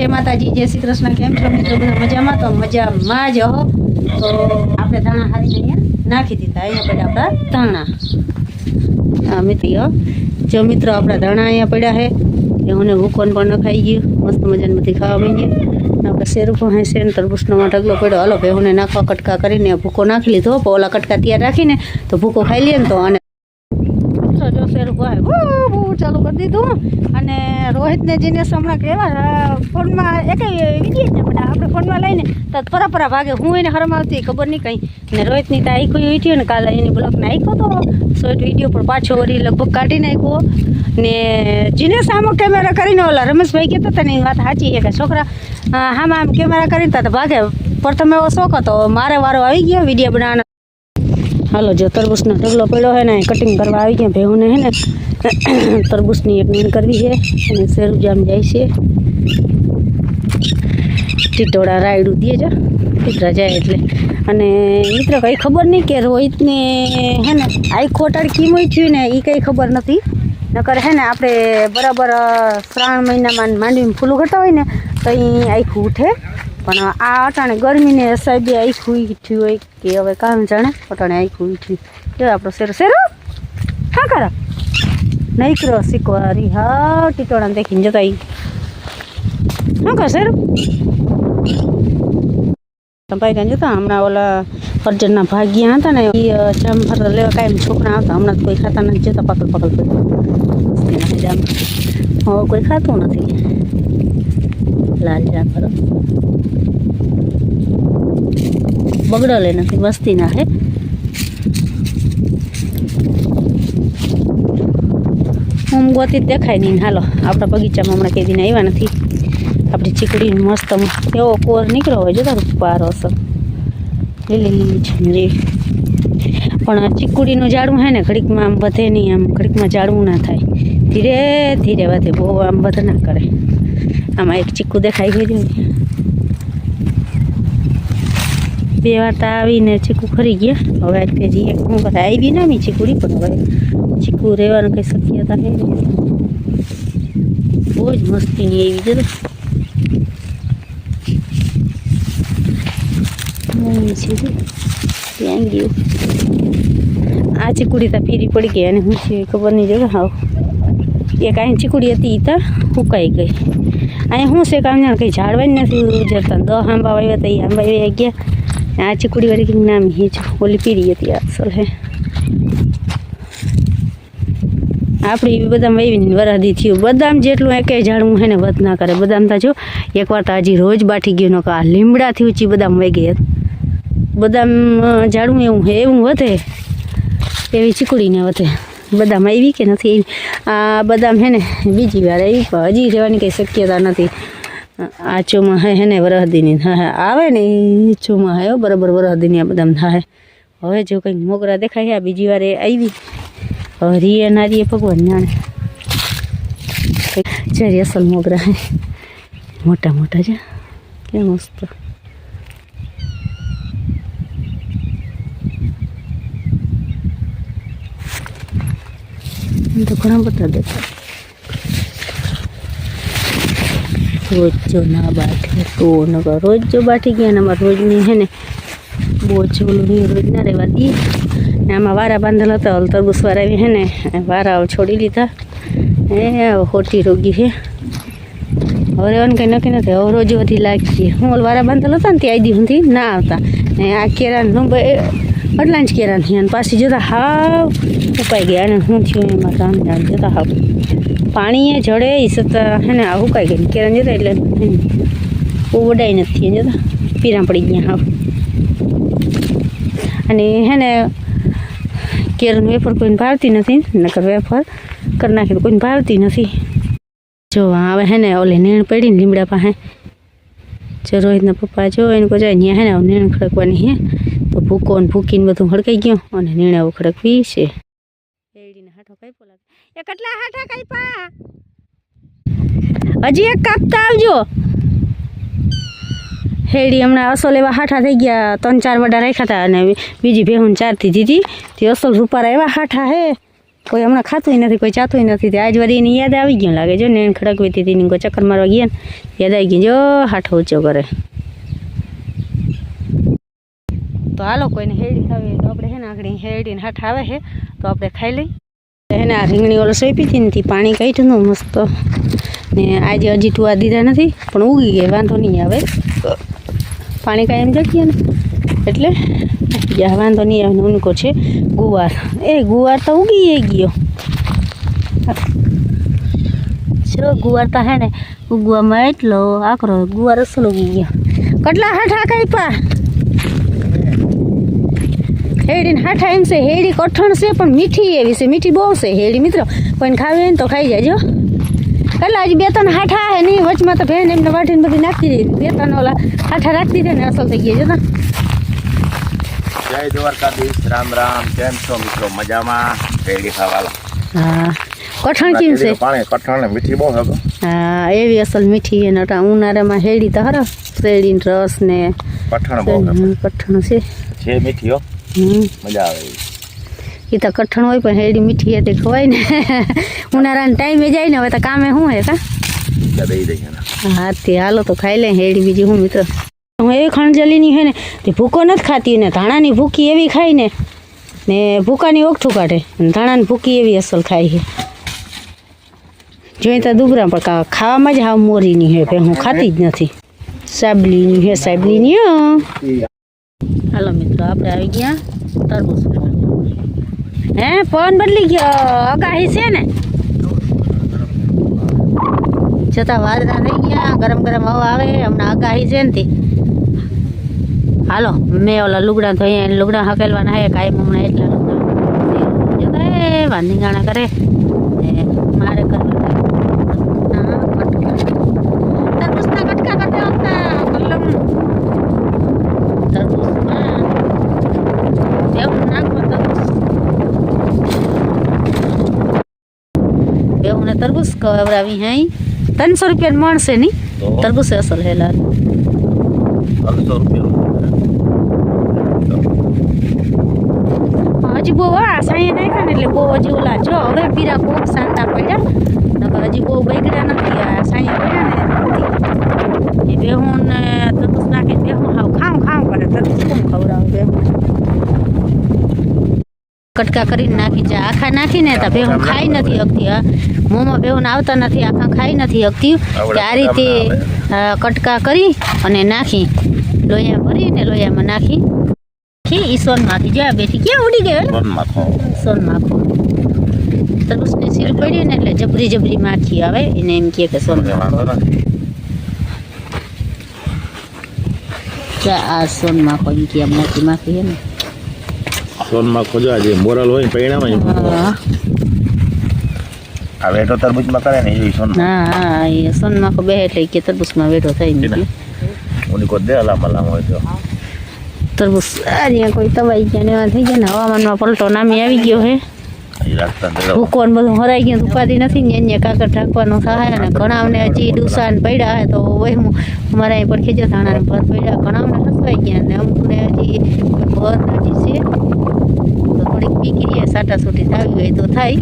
जय माताजी, जय श्री कृष्ण। केम छो मित्रों? બધા મજામાં? તો મજામાં જ હો। તો આપણે ધાણા હારીને અહીંયા નાખી દીધા। અહીંયા પડ્યા આપણા ધાણા। હા મિત્રો, જો મિત્રો આપણા ધાણા અહીંયા પડ્યા છે। એઓને ભૂકોન પણ નખાઈ ગયું, મસ્ત મજાનું બધી ખાવા માંડ્યું। આપણે શેરું પણ છે ને તરબૂચનો ઢગલો પડ્યો। હાલો ભેહુને નાખવા કટકા કરીને ભૂકો નાખી લીધો। ઓલા કટકા તૈયાર રાખીને તો ભૂકો ખાઈ લઈએ ને તો અને જો શેરું ભાઈ બહુ ચાલુ કરી દીધું। અને રોહિતને જીને હમણાં કહેવા ફોનમાં એક વિડીયો ને બધા આપણે ફોનમાં લઈને તો પરાપરા ભાગે હું એને હરમાવતી ખબર નહીં કંઈ ને રોહિતની તો આખું વિડીયો ને કાલે એની બ્લોગને આખ્યો તો શોર્ટ વિડીયો પણ પાછો વળી લગભગ કાઢી નાખ્યો ને જીને સામો કેમેરા કરીને ઓલા રમેશભાઈ કહેતા હતા ને એ વાત સાચી છે કે છોકરા આમ આમ કેમેરા કરીને તો ભાગે પ્રથમ એવો શોખ હતો, મારે વારો આવી ગયો વિડીયો બનાવવાનો। હાલો જો તરબૂચનો ઢગલો પડ્યો છે ને કટિંગ કરવા આવી ગયા ભેહુને છે ને તરબૂચની એક નીણ કરવી છે અને શેરું જામ જાય છે। ટીટોળા રાયડું દે છે ટીટરા જાય એટલે। અને મિત્ર કંઈ ખબર નહીં કે રોહિતને હે ને આખો ટડકી મોઈ થયું ને એ કંઈ ખબર નથી। નકર હે ને આપણે બરાબર શ્રાવણ મહિનામાં માંડવીમાં ફૂલું કરતા હોય ને તો એ આખું ઉઠે, પણ આ અટાણે ગરમીને હિસાબે આખું થયું હોય કે હવે કામ જાણે અટાણે આખું થયું। જો આપણો શેરો શેરો હા કરા નહીં કરો શીખવારી હા ટીટોળાને દેખીને જતા શું કર શેરો ભાઈ જતા। હમણાં ઓલા અર્જનના ભાગ્યા હતા ને એ જામફળ લેવા કાંઈ છોકરા આવતા, હમણાં કોઈ ખાતા નથી જતા પકડ પકડ કરી જામ હવે કોઈ ખાતું નથી લાલ જામફળ બગડેલે નથી વસ્તીના હે। હું ગોતી દેખાય નહીં। હાલો આપણા બગીચામાં હમણાં કઈ દિન આવ્યા નથી। આપણી ચીકડી મસ્ત એવો કોર નીકળ્યો હોય જોતા પારો અસર લીલી લીલી છે પણ ચીકુડીનું ઝાડવું હે ને ઘડીકમાં આમ વધે નહીં, આમ ઘડીકમાં ઝાડવું ના થાય, ધીરે ધીરે વધે, બહુ આમ વધે ના કરે। આમાં એક ચીકુ દેખાઈ ગયું બે વાર તો આવીને ચીકુ ખરી ગયા। હવે તે જે એક હું કરે આવી ના મી ચીકુડી પણ હવે ચીકુ રહેવાનું કંઈ શક્યતા છે નહીં। બહુ જ મસ્તીની એવી જતો ત્યાં ગયું આ ચીકુડી તો ફીરી પડી ગઈ અને હું છે ખબર નહીં જોવે હાવ એક અહીં ચીકુડી હતી એ તો ફૂંકાઈ ગઈ। અહીંયા શું છે કામ જાણ કંઈ ઝાડવાની નથી ઉજરતા 10 આંબા વાવ્યા હતા એ આંબા વાવ્યા ગયા। આ ચીકુડી વાળી કંઈક નામ હે ઓલી પીરી હતી અસલ હે આપણી બદામ વાવીને વરદી થયું। બદામ જેટલું એકે ઝાડવું હે ને વધ ના કરે। બદામ તો જો એકવાર તો હજી રોજ બાટી ગયું ન આ લીમડાથી ઊંચી બદામ વહી ગઈ। બદામ ઝાડવું એવું વધે એવી ચીકુડીને વધે। બદામ આવી કે નથી આવી? આ બદામ હે ને બીજી વાર આવી પણ હજી રહેવાની કંઈ શક્યતા નથી। આ ચોમાહે હે ને વરહદીની હા આવે ને એ ચોમાહે બરાબર વરહદીની આ બદામ થાય। હવે જો કંઈક મોગરા દેખાય આ બીજી વાર એ આવી હવે રીએ નારીએ ભગવાન જાણે જ્યારે અસલ મોગરા હે મોટા મોટા છે કેમ મસ્ત। તો ઘણા બધા દેખાય। રોજ જો ના બાઠે તો નગર રોજ જો બાઠી ગયા ને અમારે રોજની હે ને બહુ જ ઓલું રોજ ના રહેવા દઈએ ને આમાં વારા બાંધેલ હતા ઓલ તરબૂચ વાળા આવી હે ને વારા છોડી લીધા એ ખોટી રોગી છે। હવે રહેવાનું કંઈ નક્કી નથી, હવે રોજ વધી લાગશે। હું ઓલ વારા બાંધેલ હતા ને ત્યાં આવી સુધી ના આવતા ને આ કેરાનું એટલા જ કેરા થયા અને પાછી જતા હાવ ઉકાઈ ગયા અને શું થયું એમાં કામ જાણ જતા હાવ પાણીએ જડે એ છતાં હે ને આ ઉકાઈ ગઈ કેરા જતા એટલે બહુ વડાઈ નથી જતા પીરા પડી ગયા હાવ। અને હે ને કેળનું વેફર કોઈને ભાવતી નથી નકર વેફર કરી નાખી તો કોઈને ભાવતી નથી। જો હવે હે ને ઓલે નીણ પડીને લીમડા પાસે જો રોહિતના પપ્પા જો એને કોઈ જાય ત્યાં હે ને નીણ ખડકવાની હે તો ભૂકો ને ભૂકીને બધું હડકાઈ ગયું અને નીણ આવું ખડકવી છે। એડીને હાથો કાપ્યો લાગે એ કેટલા હાથા કાપ્યા હજી એક કાપતા આવજો। હેડી હમણાં અસલ એવા હાઠા થઈ ગયા 3-4 વડા રાખ્યા હતા અને બીજી ભેહું 4 થી દીધી તે અસલ રૂપારા એવા હાઠા હે કોઈ હમણાં ખાતું નથી, કોઈ ચાતું નથી. આજ વળી એની યાદ આવી ગયું લાગે જો ને, એને ખડકવી હતી એની કોઈ ચક્કર મારવા ગયા ને યાદ આવી ગયું જો હાઠો ઊંચો કરે. તો હાલો કોઈને હેડી ખાવી તો આપણે હે ને આગળ હેડીને હાથ આવે છે તો આપણે ખાઈ લઈ. એને આ રીંગણી ઓલો સોંપી હતી નથી, પાણી કાઢ્યું મસ્ત ને આજે હજી ટુવા દીધા નથી પણ ઉગી ગઈ, વાંધો નહીં આવે. પાણી કાંઈ એમ જગ્યા ને એટલે વાંધો નહીં આવે. ઉનકો છે ગુવાર, એ ગુવાર તો ઉગી ગયો જો. ગુવાર તો હે ને ઉગવામાં એટલો આકરો ગુવાર અસલ ઉગી ગયો. કેટલા હાઠા કાપ્યા હેડીને હાઠા એમ છે. હેડી કઠણ છે પણ મીઠી એવી છે, મીઠી બહુ છે હેડી મિત્રો. કોઈને ખાવી હોય ને તો ખાઈ જાયજો. કેટલા હજી 2-3 હાઠા હે નહીં, વચમાં તો ભેન એમને વાટીને બધી નાખી દીધી. 2-3 ઓલા હાઠા રાખી દીધા ને અસલ થઈ ગયા જતા. જય દ્વારકાધીશ, રામ રામ. કેમ છો મિત્રો? મજામાં? શેરડી ખાવાલા. હા કઠણ કેમ છે? પાણી કઠણ ને મીઠી બહુ છે. હા એવી અસલ મીઠી છે ને ઉનાળામાં હેડી તો હરો શેરડીનો રસ ને કઠણ બહુ કઠણ છે મીઠી હો. મજા આવે. એ તો કઠણ હોય પણ હેડી મીઠી હતી ખવાય ને. ઉનાળાના ટાઈમે જાય ને હવે તો કામે શું હે કા દઈ દઈએ. હા તે હાલો તો ખાઈ લે હેડી. બીજી હું મિત્રો હું એવી ખણજલીની હે ને તે ભૂકો નથી ખાતી ને ધાણાની ભૂકી એવી ખાઈ ને ભૂકાની ઓગઠું કાઢે ને ધાણાની ભૂકી એવી અસલ ખાઈ છે. જોઈ તો દુબરા પણ ખાવામાં જ હાવ મોરીની હે, હું ખાતી જ નથી. સાબલીની હે સાબલીની. હાલો મિત્રો આપણે આવી ગયા તરબૂચ. હે પવન બદલી ગયો, આગાહી છે ને છતાં વાદળા થઈ ગયા, ગરમ ગરમ હવા આવે. હમણાં આગાહી છે ને હાલો મેં ઓલા લુગડા ધોઈ લુગડા હકેલવાના હે કાંઈ હમણાં એટલા લુગડા વાંધીગાણા કરે ને મારે કરવા તરબૂચના કટકા કરતા હતા. કલમ તરબૂચમાં બેવું નાખવા બેવું ને તરબૂચ કવરાવી હે 300 રૂપિયા મળશે નહીં. તરબૂચ અસલ હે લાલ 300 રૂપિયા. હજી બહુ સાંઈ નાખ્યા ને એટલે બહુ હજી ઓલા જો હવે પીરા ખૂબ શાંતા પડ્યા. હજી બહુ બગડ્યા નથી. આ સાંઈ પડ્યા ને એ બેહું ને તરબૂચ નાખીને બેહું હાવ ખાવ કરે. તરબૂચ કોણ ખવડાવે બેહું કટકા કરીને નાખી જાય. આખા નાખીને તો બેહું ખાઈ નથી શકતી. હા મોંમાં બેહું આવતા નથી, આખા ખાઈ નથી શકતી. આ રીતે કટકા કરી અને નાખી લોયા ભરીને લોયામાં નાખી ઈસોનમાંથી જ્યાં બેઠી ક્યાં ઉડી ગયો સોન માખો. તરબૂચની સીલ પડી ને એટલે જબરી માખી આવે એને એમ કહે કે સોન માખો. આ સોન માખો એમ કે મોટી માખી છે ને સોન માખો જો આજે મોરલ હોય પૈણામાં આ વેઠો તરબૂચમાં કરે ને એ સોન. હા એ સોન માખો બે એટલે કે તરબૂચમાં વેઠો થઈ ને ઉની કો દે અલામ હોય તો તરબૂચ અહીંયા કોઈ તવાઈ ગયા ને એવા થઈ ગયા ને હવામાનમાં પલટો નામી આવી ગયો હે. ભૂકો ને બધું હરાઈ ગયું, ઉપાધિ નથી ને અહીંયા કાકર ઢાંકવાનું થાય ને ઘણાને હજી ડુસા ને પડ્યા હે તો વહેમું અમારે અહીં પણ ખેજો ધાણા ભર પડ્યા, ઘણાને ખસવાઈ ગયા ને અમુકને હજી ભર હજી છે તો થોડીક પીકી સાટા છૂટી થાવી ગઈ તો થાય.